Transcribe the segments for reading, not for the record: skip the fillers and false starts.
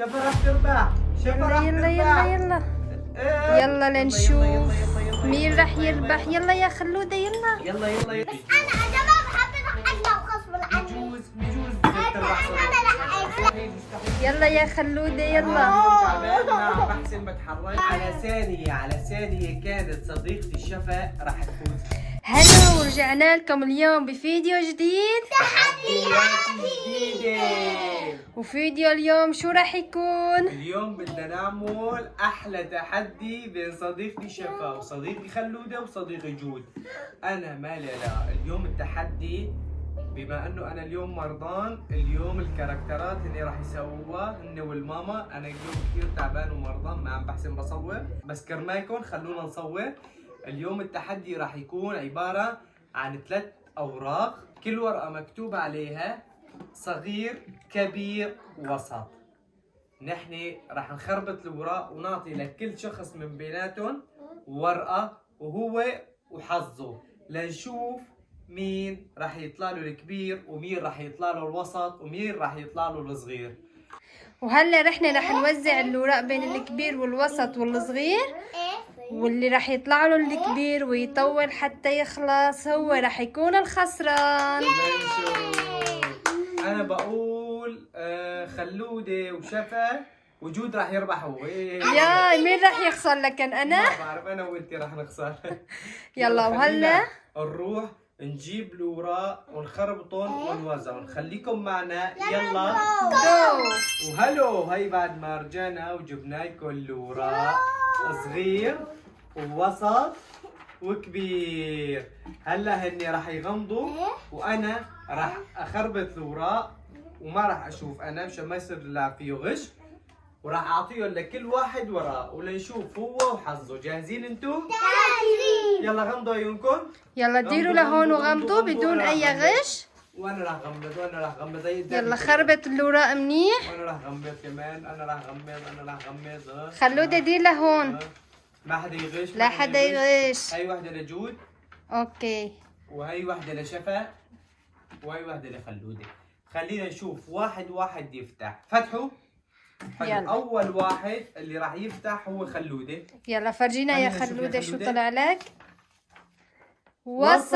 شفا راح تربح. شفا راح يلا تربح. يلا يلا لنشوف مين راح يربح. يلا يا خلودة يلا. يلا يلا يلا. انا ما بحب الحاجة وخصم العجل. بجوز تربح صديقي. مستحيل. يلا يا خلودة يلا. اليوم تعبان ما عم بحسن بتحرك. على ثانية كانت صديقتي شفا راح تفوز. هلا ورجعنا لكم اليوم بفيديو جديد. تحديات جديدة. وفيديو اليوم شو راح يكون؟ اليوم بدنا نعمل أحلى تحدي بين صديقتي شفا وصديقي خلودة وصديقي جود. أنا ما لا اليوم التحدي بما انه انا اليوم مرضان، اليوم الكاركترات اللي راح يسووها هن والماما. انا اليوم كثير تعبان ومرضان ما عم بحسن بصور، بس كرمالكم خلونا نصور. اليوم التحدي راح يكون عبارة عن 3 اوراق، كل ورقة مكتوب عليها صغير كبير وسط. نحن راح نخربط الوراق ونعطي لكل شخص من بيناتهم ورقة وهو وحظه، لنشوف مين راح يطلع له الكبير ومين راح يطلع له الوسط ومين راح يطلع له الصغير. وهلا رحنا راح نوزع الوراق بين الكبير والوسط والصغير، واللي راح يطلع له الكبير ويطول حتى يخلص هو راح يكون الخسران. انا بقول خلودة وشفا وجود راح يربحوا. يا مين راح يخسر لكن انا؟ ما بعرف، انا وانت راح نخسر. يلا وهلا خلينا نروح نجيب الاوراق ونخربطهم ونوزعهم. خليكم معنا يلا جو. وهلو. هي بعد ما رجعنا وجبنا لكم الاوراق صغير ووسط وكبير. هلا هني راح يغمضوا وانا راح اخربط الاوراق وما راح اشوف انا مشان ما يصير اللعب فيه غش، وراح اعطيهم لكل واحد ورقه ولنشوف هو وحظه. جاهزين انتم؟ جاهزين. يلا غمضوا عيونكم. يلا ديروا لهون وغمضوا بدون اي غش. وانا راح غمض وانا راح غمض. يلا خربط الوراق منيح. وانا راح غمض كمان. انا راح غمض. خلودة دير لهون. ما حدا يغش. لا حدا يغش. هاي وحده لجود اوكي. وهي وحده لشفا وهي وحده لخلودة. خلينا نشوف واحد واحد يفتح. فتحوا. يلا. اول واحد اللي راح يفتح هو خلودة. يلا فرجينا يا خلينا نشوف يا خلودة شو خلودة. طلع لك. وسط.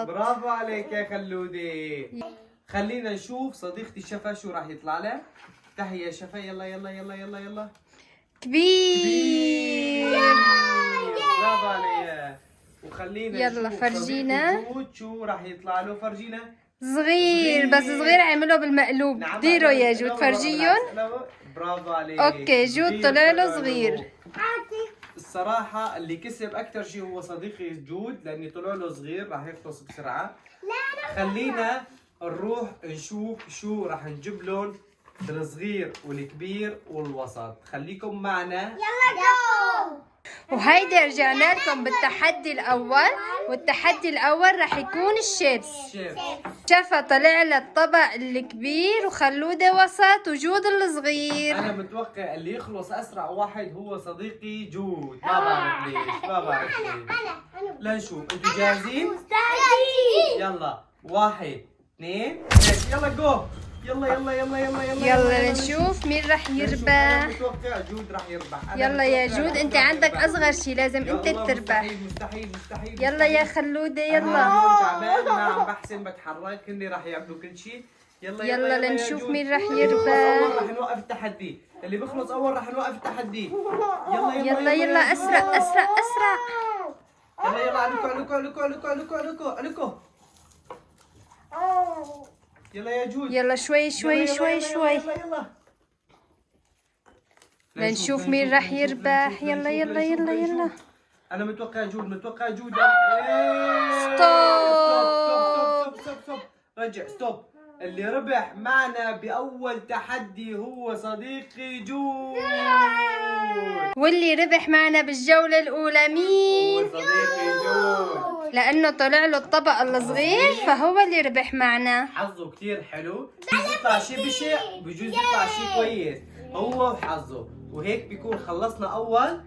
برافو عليك يا خلودة. خلينا نشوف صديقتي شفا شو راح يطلع لها. افتحي يا شفا. يلا يلا يلا يلا يلا. كبير. برافو عليها. وخلينا يلا نشوف فرجينا. صديقي جود شو راح يطلع له. فرجينا. صغير بس صغير عمله بالمقلوب. نعم. ديروا يا جود فرجيهم. برافو عليك. اوكي جود طلع له صغير. الصراحة اللي كسب أكثر شيء هو صديقي جود لأني طلع له صغير راح يخلص بسرعة. خلينا نروح نشوف شو راح نجيب لهم بالصغير والكبير والوسط. خليكم معنا. يلا جو. وهيدا رجعنا لكم بالتحدي الأول، والتحدي الأول راح يكون الشيبس. شيف. شفا طلع لها الطبق الكبير وخلودة وسط وجود الصغير. أنا متوقع اللي يخلص أسرع واحد هو صديقي جود. ما بعرف ليش. ما بعرف ليش. لنشوف. أنتوا جاهزين؟ جاهزين. يلا 1 2 3 يلا جو. يلا يلا يلا يلا يلا. يلا نشوف مين راح أنا يربح. متوقع جود راح يربح. يلا يا جود انت عندك اصغر شي لازم انت تربح. مستحيل. يلا يا خلودة أنا يلا. اليوم تعبان ما عم بحسن بتحرك. هني راح يعملوا كل شيء. يلا يلا يا لنشوف جود. مين راح اللي بيخلص يربح. أول راح نوقف التحدي. اللي بيخلص أول راح نوقف التحدي. يلا يلا يلا اسرع اسرع اسرع. يلا يلا عليكو. يلا يا جود. يلا شوي شوي شوي شوي يلا. لنشوف مين راح يربح. يلا يلا يلا يلا. انا متوقع جود. ستوب. رجع ستوب. اللي ربح معنا باول تحدي هو صديقي جود. واللي ربح معنا بالجولة الأولى مين؟ هو صديقي جود. لأنه طلع له الطبق الصغير فهو اللي ربح معنا. حظه كتير حلو. بجوز يطلع شيء بشع بجوز يطلع شيء كويس. هو وحظه. وهيك بيكون خلصنا اول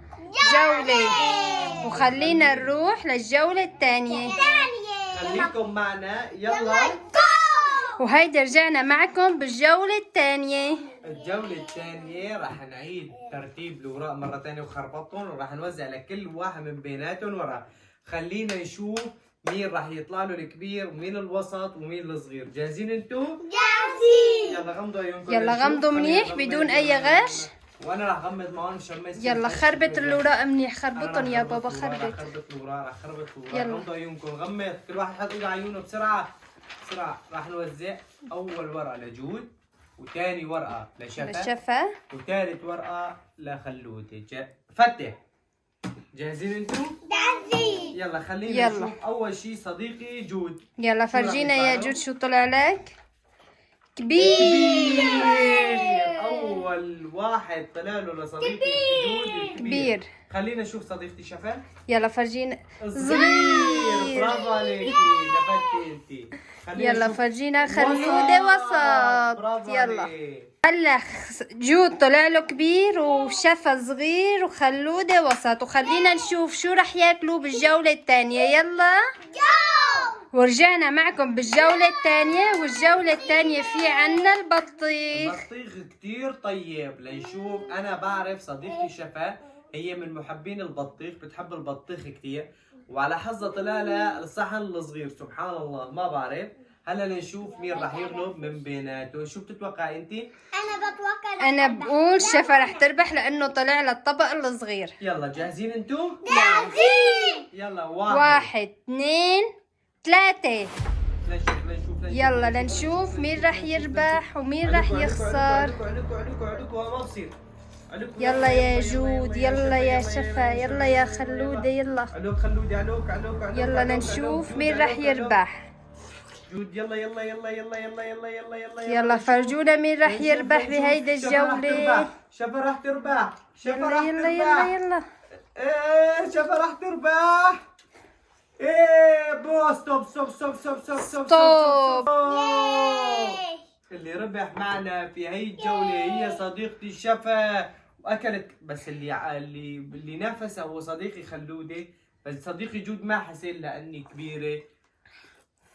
جولة. وخلينا نروح للجولة الثانية. خليكم معنا. يلا وهيدا رجعنا معكم بالجولة الثانية. الجولة الثانية راح نعيد ترتيب الأوراق مرة ثانية وخربطهم، وراح نوزع لكل واحد من بيناتهم ورق. خلينا نشوف مين راح يطلع له الكبير ومين الوسط ومين الصغير. جاهزين انتو؟ جاهزين. يلا غمضوا عيونكم. يلا لنشوف. غمضوا خلينا منيح نغمض بدون عيوننا. اي غش. وانا راح غمض معهم مشان ما يصير يلا غش. خربط الوراق منيح، أنا راح خربطهم يا بابا الأوراق، راح خربط. خربط الوراق، راح خربط الوراق. يلا. غمضوا عيونكم، غمض كل واحد حط ايده على عيونه بسرعة بسرعة. راح نوزع أول ورقة لجود، وثاني ورقة لشفا، الشفا. وثالث ورقة لخلودة. فتح. جاهزين انتو؟ جاهزين. يلا خلينا يلا. نشوف أول شي صديقي جود. يلا فرجينا يا يطلع جود له؟ شو طلع لك. كبير. أول واحد طلع له لصديقي جود كبير. خلينا نشوف صديقتي شفا. يلا فرجينا. صغير. برافو عليكي، دفتي انتي. خلينا يلا نشوف فرجينا خلودة وسط. برافو يلا عليك. هلا جود طلع له كبير وشفا صغير وخلودة وسط، وخلينا نشوف شو رح ياكلوا بالجولة الثانية. يلا ورجعنا معكم بالجولة الثانية، والجولة الثانية في عنا البطيخ. البطيخ كتير طيب. لنشوف. أنا بعرف صديقتي شفا هي من محبين البطيخ، بتحب البطيخ كتير، وعلى حظها طلع لها الصحن الصغير. سبحان الله، ما بعرف. هلا لنشوف مين راح يغلب من بيناتهم. شو بتتوقعي انتي؟ انا بتوكل. أنا بقول شفا رح تربح لأنه طلع لها الطبق الصغير. يلا جاهزين انتو؟ جاهزين. يلا 1 2 3. لنشوف. يلا لنشوف مين رح يربح ومين رح يخسر. علوكوا ما بصير. يلا يا جود، يلا يا شفا، يلا يا خلودة، يلا علوك خلودي، علوك. يلا لنشوف مين رح يربح. جود يلا. يلا فرجونا مين رح يربح بهيدا الجولة. شفا راح تربح. يلا. ايه شفا راح تربح. ايه بو ستوب. اللي ربح معنا في هي الجولة هي صديقتي شفا، واكلت. بس اللي نافسها هو صديقي خلودة، بس صديقي جود ما حسن لاني كبيرة.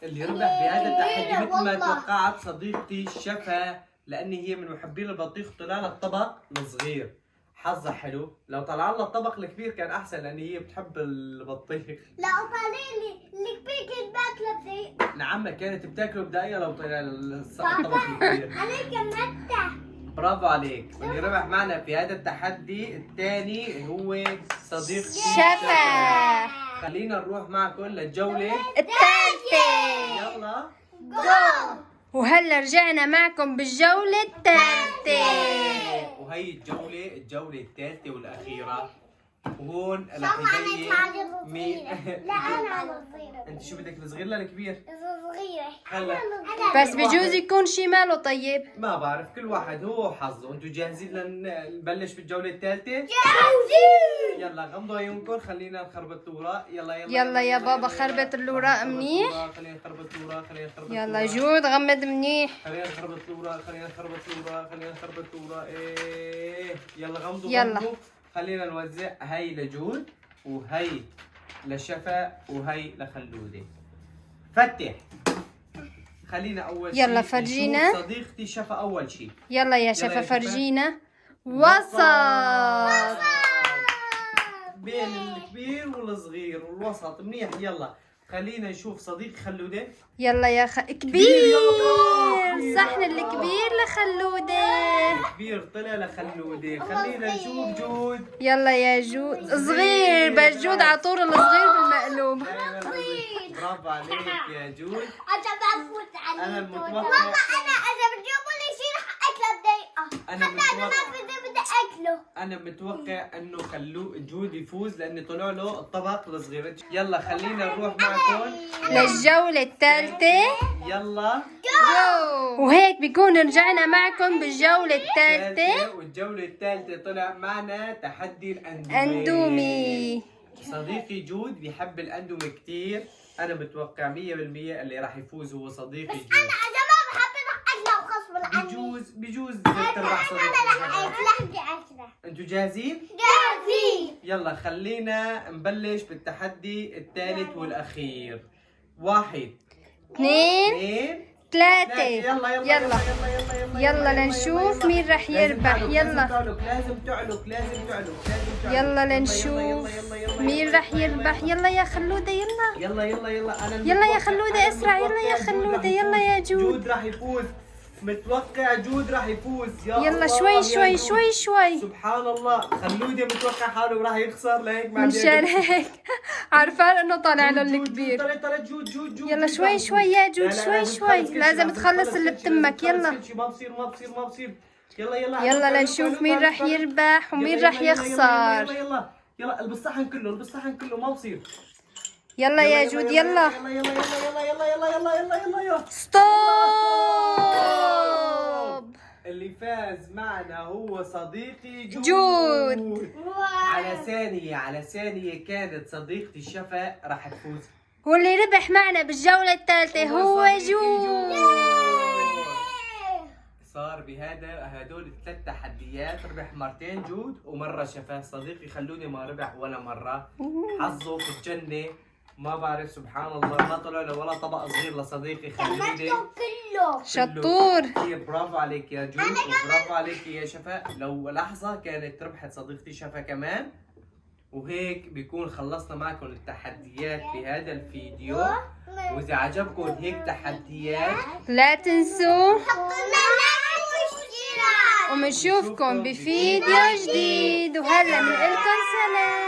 اللي ربح بهذا التحدي مثل ما توقعت صديقتي شفا، لاني هي من محبين البطيخ، طلع لها الطبق الصغير. حظها حلو. لو طلع لها الطبق الكبير كان احسن، لان هي بتحب البطيخ. لا طالع لي الكبير كنت باكله بزي. نعم كانت بتاكله بدقيقة لو طلع الطبق الكبير. عليك متى. برافو عليك. واللي ربح معنا في هذا التحدي الثاني هو صديقتي شفا. خلينا نروح معكم للجولة الثالثة. يلا. جو. وهلا رجعنا معكم بالجولة الثالثة. وهي الجولة الثالثة والأخيرة. وهون رح شوف انا يبين تعالي مين. لا انا الصغيرة. انت شو بدك، الصغير ولا الكبير؟ صغيرة. هلا بس بجوز يكون شي ماله طيب. ما بعرف، كل واحد هو وحظه. انتوا جاهزين نبلش بالجولة الثالثة؟ جاهزين. يلا غمضوا عيونكم، خلينا نخربط الوراق. يلا يا بابا خربط الوراق منيح. خلينا نخربط الوراق. يلا جود غمض منيح. خلينا نخربط الوراق. ايه يلا غمضوا. يلا. خلينا نوزع. هاي لجود، وهي لشفا، وهي لخلودة. فتح. خلينا اول شيء يلا فرجينا. نشوف صديقتي شفا اول شيء. يلا يا شفا فرجينا. وسط. بين الكبير والصغير والوسط منيح. يلا خلينا نشوف صديق خلودة. يلا يا كبير. صحن الكبير لخلودة. كبير طلع لخلودة. خلينا نشوف جود. يلا يا جود. صغير بس جود عطور الصغير بالمقلوب. برافو عليك يا جود. انا بفوت عليك. أنا المتوقع. ماما انا اذا بتجيبوا لي شيء رح اكله بدقيقة. أنا حتى انا ما متوقع. بدي اكله. أنا متوقع إنه جود يفوز لأنه طلع له الطبق الصغير. يلا خلينا نروح معكم للجولة الثالثة. يلا. وهيك بيكون رجعنا معكم بالجولة الثالثة. والجولة الثالثة طلع معنا تحدي أندومي. صديقي جود بيحب الأندومي كتير. أنا متوقع 100% اللي راح يفوز هو صديقي جود. انا اذا ما بحب رح اكله وخصب عني. بجوز تربح انا رح صديقي. اكله بدي اكله. انتوا جاهزين؟ جاهزين. يلا خلينا نبلش بالتحدي الثالث والأخير. 1 2 2 3. يلا يلا يلا يلا لنشوف مين رح يربح. يلا لازم تعلق يلا لنشوف مين رح يربح. يلا يا خلودة يلا. يلا انا يلا يا خلودة اسرع. يلا يا خلودة. يلا يا جود. جود راح يفوز. متوقع جود راح يفوز. يلا الله شوي يا شوي جود. شوي شوي. سبحان الله. خلودة متوقع حاله راح يخسر لهيك منشان هيك عارفان انه طالع له الكبير. طلع جود. يلا شوي شوي يا جود. شوي شوي. لازم تخلص اللي بتمك. يلا ما بصير. يلا يلا لنشوف مين رح يربح ومين رح يخسر. يلا البصحن كله ما بصير. يلا يا جود. يلا يلا ستوب. اللي فاز معنا هو صديقي جود. على ثانية كانت صديقتي شفاء راح تفوز. واللي ربح معنا بالجولة الثالثة هو صديقي جود. صار هدول الثلاث تحديات ربح مرتين جود ومرة شفاء. صديقي خلوني ما ربح ولا مرة. حظه في الجنة ما بعرف. سبحان الله ما طلع له ولا طبق صغير لصديقي خلودي. كله شطور. برافو عليك يا جود وبرافو عليك يا شفاء. لو لحظة كانت ربحت صديقتي شفاء كمان. وهيك بيكون خلصنا معكم التحديات بهذا الفيديو. وإذا عجبكم هيك تحديات لا تنسوا واشتراك ومنشوفكم بفيديو جديد. وهلا بنقلكم سلام.